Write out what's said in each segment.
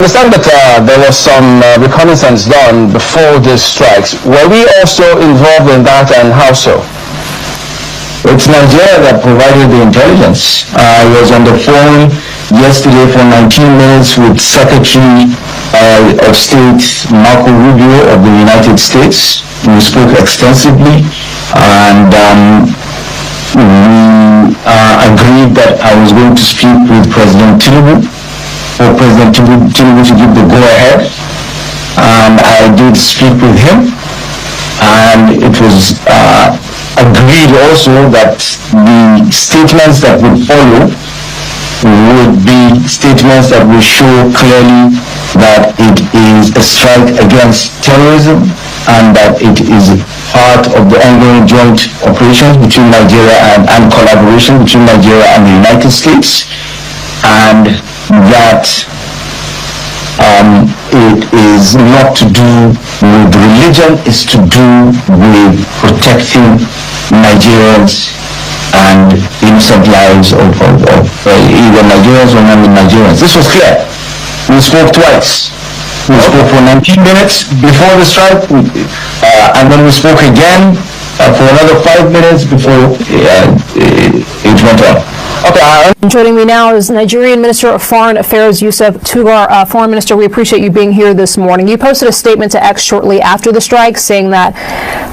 I understand that there was some reconnaissance done before these strikes. Were we also involved in that, and how so? It's Nigeria that provided the intelligence. I was on the phone yesterday for 19 minutes with Secretary of State Marco Rubio of the United States. We spoke extensively, and we agreed that I was going to speak with President Tinubu, for President Tinubu to give the go-ahead, and I did speak with him, and it was agreed also that the statements that would follow would be statements that will show clearly that it is a strike against terrorism and that it is part of the ongoing joint operations between Nigeria and collaboration between Nigeria and the United States, and that it is not to do with religion, it's to do with protecting Nigerians and innocent lives of either Nigerians or non-Nigerians. This was clear. We spoke twice. We spoke for 19 minutes before the strike, and then we spoke again for another 5 minutes before it went on. Okay. Joining me now is Nigerian Minister of Foreign Affairs, Yusuf. Tuggar, Foreign Minister, we appreciate you being here this morning. You posted a statement to X shortly after the strike saying that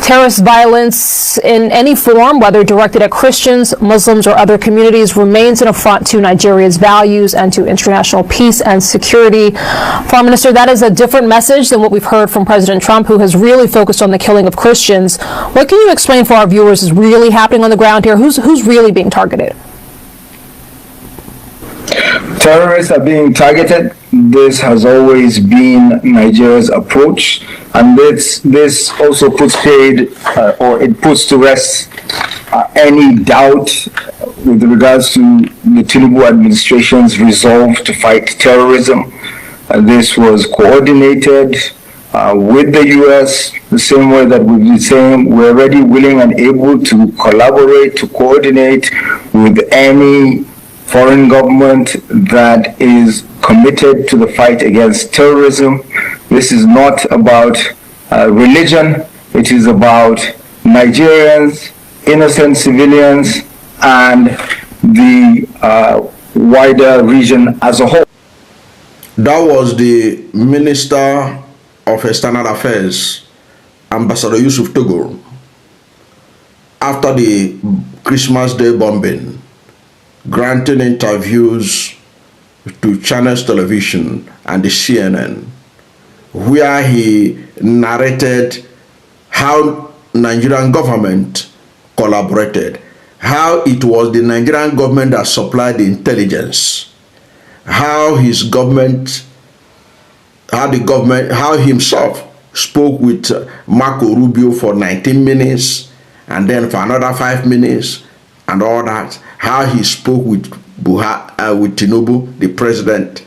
terrorist violence in any form, whether directed at Christians, Muslims, or other communities, remains an affront to Nigeria's values and to international peace and security. Foreign Minister, that is a different message than what we've heard from President Trump, who has really focused on the killing of Christians. What can you explain for our viewers is really happening on the ground here? Who's really being targeted? Terrorists are being targeted. This has always been Nigeria's approach, and this also puts to rest any doubt with regards to the Tinubu administration's resolve to fight terrorism. This was coordinated with the U.S. the same way that we've been saying we're ready, willing, and able to collaborate, to coordinate with any foreign government that is committed to the fight against terrorism. This is not about religion. It is about Nigerians, innocent civilians, and the wider region as a whole. That was the Minister of External Affairs, Ambassador Yusuf Tuggar, after the Christmas Day bombing, granting interviews to Channels Television and the CNN, where he narrated how Nigerian government collaborated, how it was the Nigerian government that supplied the intelligence, how his government, how himself spoke with Marco Rubio for 19 minutes and then for another 5 minutes and all that, how he spoke with Tinubu, the president,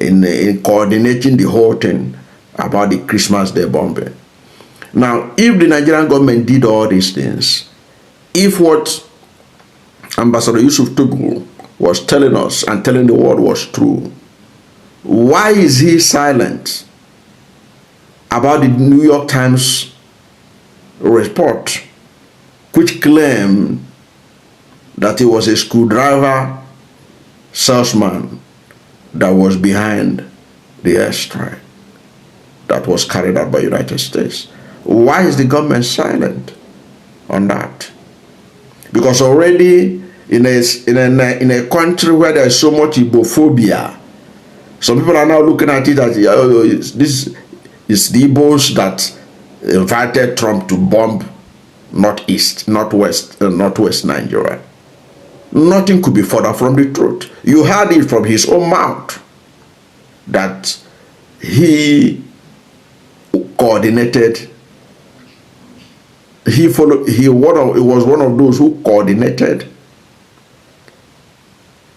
in coordinating the whole thing about the Christmas Day bombing. Now, if the Nigerian government did all these things, if what Ambassador Yusuf Tuggar was telling us and telling the world was true, why is he silent about the New York Times report, which claimed that he was a screwdriver salesman that was behind the airstrike that was carried out by the United States? Why is the government silent on that? Because already in a country where there is so much Igbophobia, some people are now looking at it as this is the Igbos that invited Trump to bomb northwest Nigeria. Nothing could be further from the truth. You heard it from his own mouth that he coordinated. He was one of those who coordinated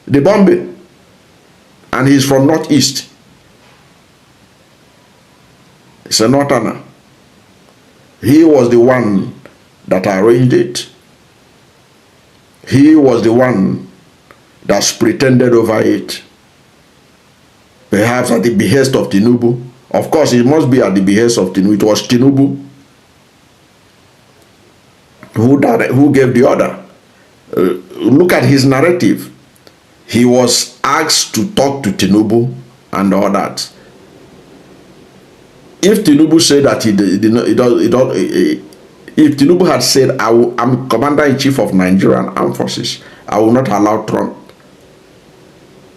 the bombing, and he's from Northeast. He's a Northerner. He was the one that arranged it. He was the one that pretended over it. perhaps at the behest of Tinubu. Of course, it must be at the behest of Tinubu. It was Tinubu who gave the order. Look at his narrative. He was asked to talk to Tinubu and all that. If Tinubu said that if Tinubu had said, I'm Commander-in-Chief of Nigerian Armed Forces, I will not allow Trump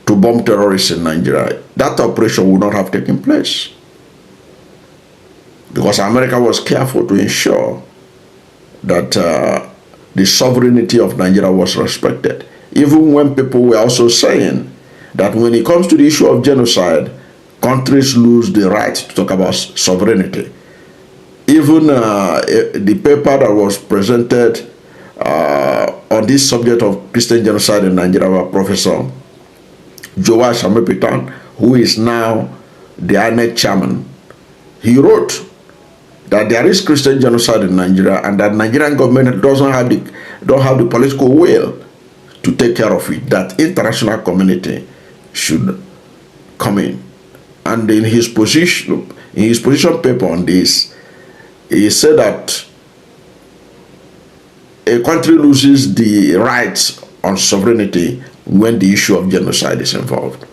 to bomb terrorists in Nigeria, that operation would not have taken place. Because America was careful to ensure that the sovereignty of Nigeria was respected. Even when people were also saying that when it comes to the issue of genocide, countries lose the right to talk about sovereignty. Even the paper that was presented on this subject of Christian genocide in Nigeria by Professor Joash Amepitan, who is now the INEC chairman, he wrote that there is Christian genocide in Nigeria and that Nigerian government don't have the political will to take care of it, that international community should come in. And in his position paper on this, he said that a country loses the rights on sovereignty when the issue of genocide is involved.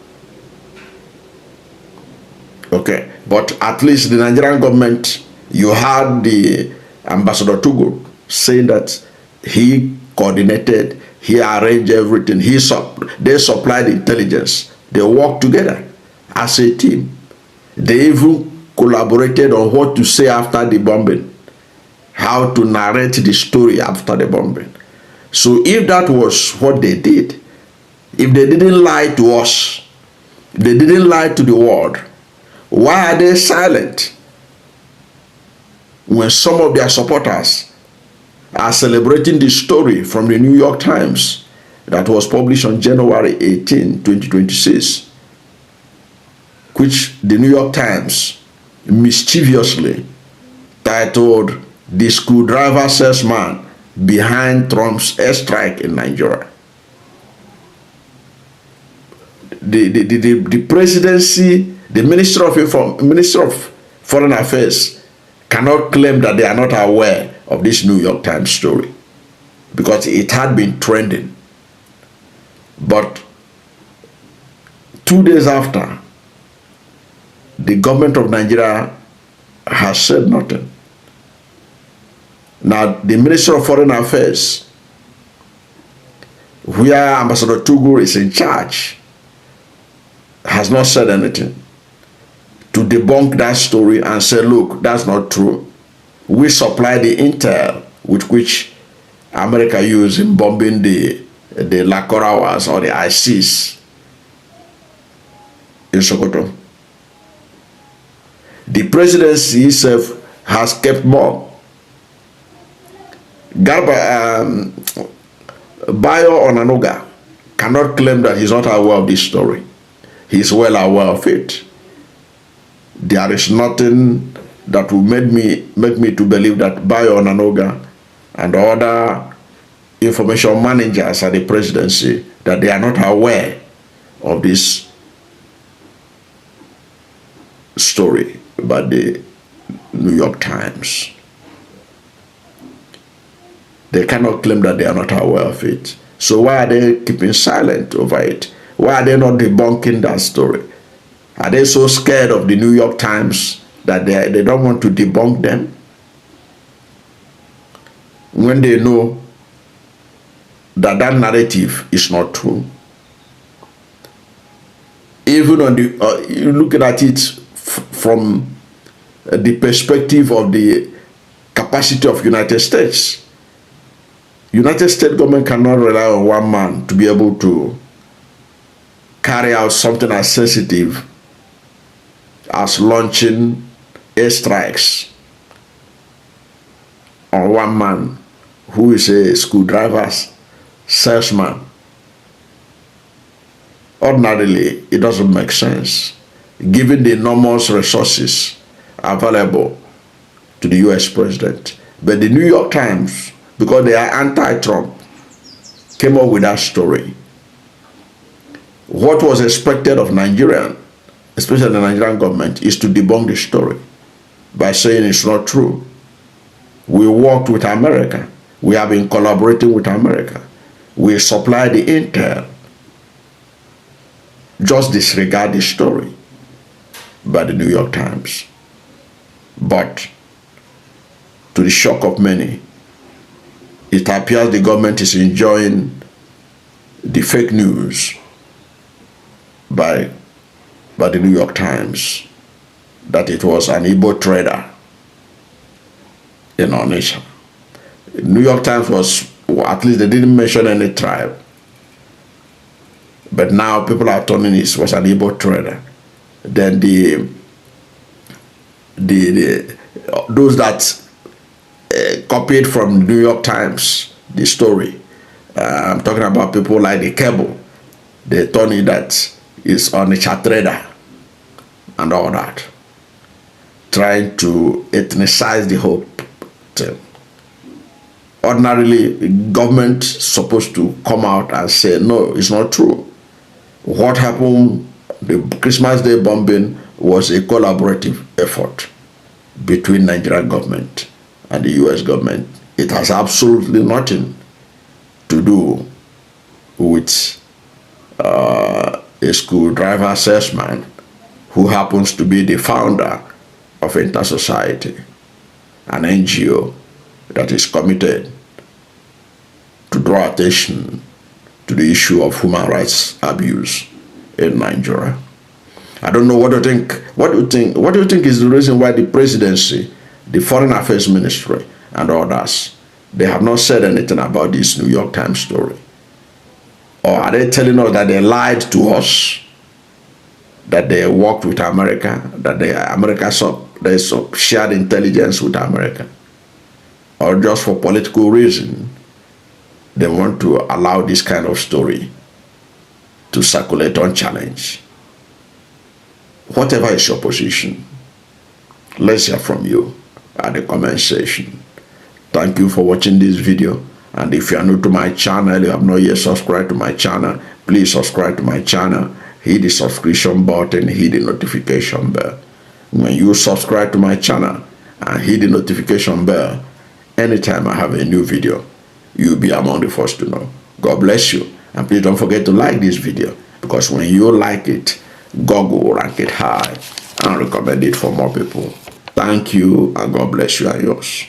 Okay, but at least the Nigerian government, you had the Ambassador Tuggar saying that he coordinated, he arranged everything, they supplied intelligence, they worked together as a team. They even collaborated on what to say after the bombing, how to narrate the story after the bombing. So if that was what they did, if they didn't lie to us, if they didn't lie to the world, why are they silent when some of their supporters are celebrating the story from the New York Times that was published on January 18, 2026, which the New York Times mischievously titled "The Screwdriver Salesman Behind Trump's Airstrike in Nigeria." The presidency, the Minister of Foreign Affairs cannot claim that they are not aware of this New York Times story because it had been trending. But 2 days after, the government of Nigeria has said nothing. Now, the Minister of Foreign Affairs, where Ambassador Tuggar is in charge, has not said anything to debunk that story and say, look, that's not true. We supply the intel with which America used in bombing the Lakorawas or the ISIS in Sokoto. The presidency itself has kept mum. Bayo Onanoga cannot claim that he's not aware of this story. He's well aware of it. There is nothing that will make me to believe that Bayo Onanoga and other information managers at the presidency, that they are not aware of this story about the New York Times. They cannot claim that they are not aware of it. So why are they keeping silent over it? Why are they not debunking that story? Are they so scared of the New York Times that they don't want to debunk them? When they know that that narrative is not true. Even on the, you looking at it from the perspective of the capacity of United States. United States government cannot rely on one man to be able to carry out something as sensitive as launching airstrikes on one man who is a screwdriver salesman. Ordinarily, it doesn't make sense, given the enormous resources available to the US president. But the New York Times, because they are anti-Trump, came up with that story. What was expected of Nigerian especially the Nigerian government, is to debunk the story by saying it's not true. We worked with America. We have been collaborating with America. We supply the intel. Just disregard the story by the New York Times. But to the shock of many, it appears the government is enjoying the fake news by the New York Times that it was an Igbo trader in our nation. New York Times was, well, at least they didn't mention any tribe. But now people are turning it was an Igbo trader. Then those that copied from New York Times the story, I'm talking about people like the Cable, they told me that it's on a trader and all that, trying to ethnicize the whole thing. Ordinarily, government supposed to come out and say, no, it's not true. What happened, the Christmas Day bombing, was a collaborative effort between Nigerian government and the US government. It has absolutely nothing to do with a screwdriver salesman who happens to be the founder of Inter-Society, an NGO that is committed to draw attention to the issue of human rights abuse in Nigeria. I don't know, what do you think? What do you think is the reason why the presidency, the foreign affairs ministry, and others, they have not said anything about this New York Times story? Or are they telling us that they lied to us, that they worked with America, that they shared intelligence with America? Or just for political reason, they want to allow this kind of story to circulate unchallenged? Whatever is your position, let's hear from you at the comment section. Thank you for watching this video. And if you are new to my channel, you have not yet subscribed to my channel, please subscribe to my channel. Hit the subscription button, hit the notification bell. When you subscribe to my channel and hit the notification bell, anytime I have a new video, you'll be among the first to know. God bless you. And please don't forget to like this video, because when you like it, Google will rank it high and recommend it for more people. Thank you, and God bless you and yours.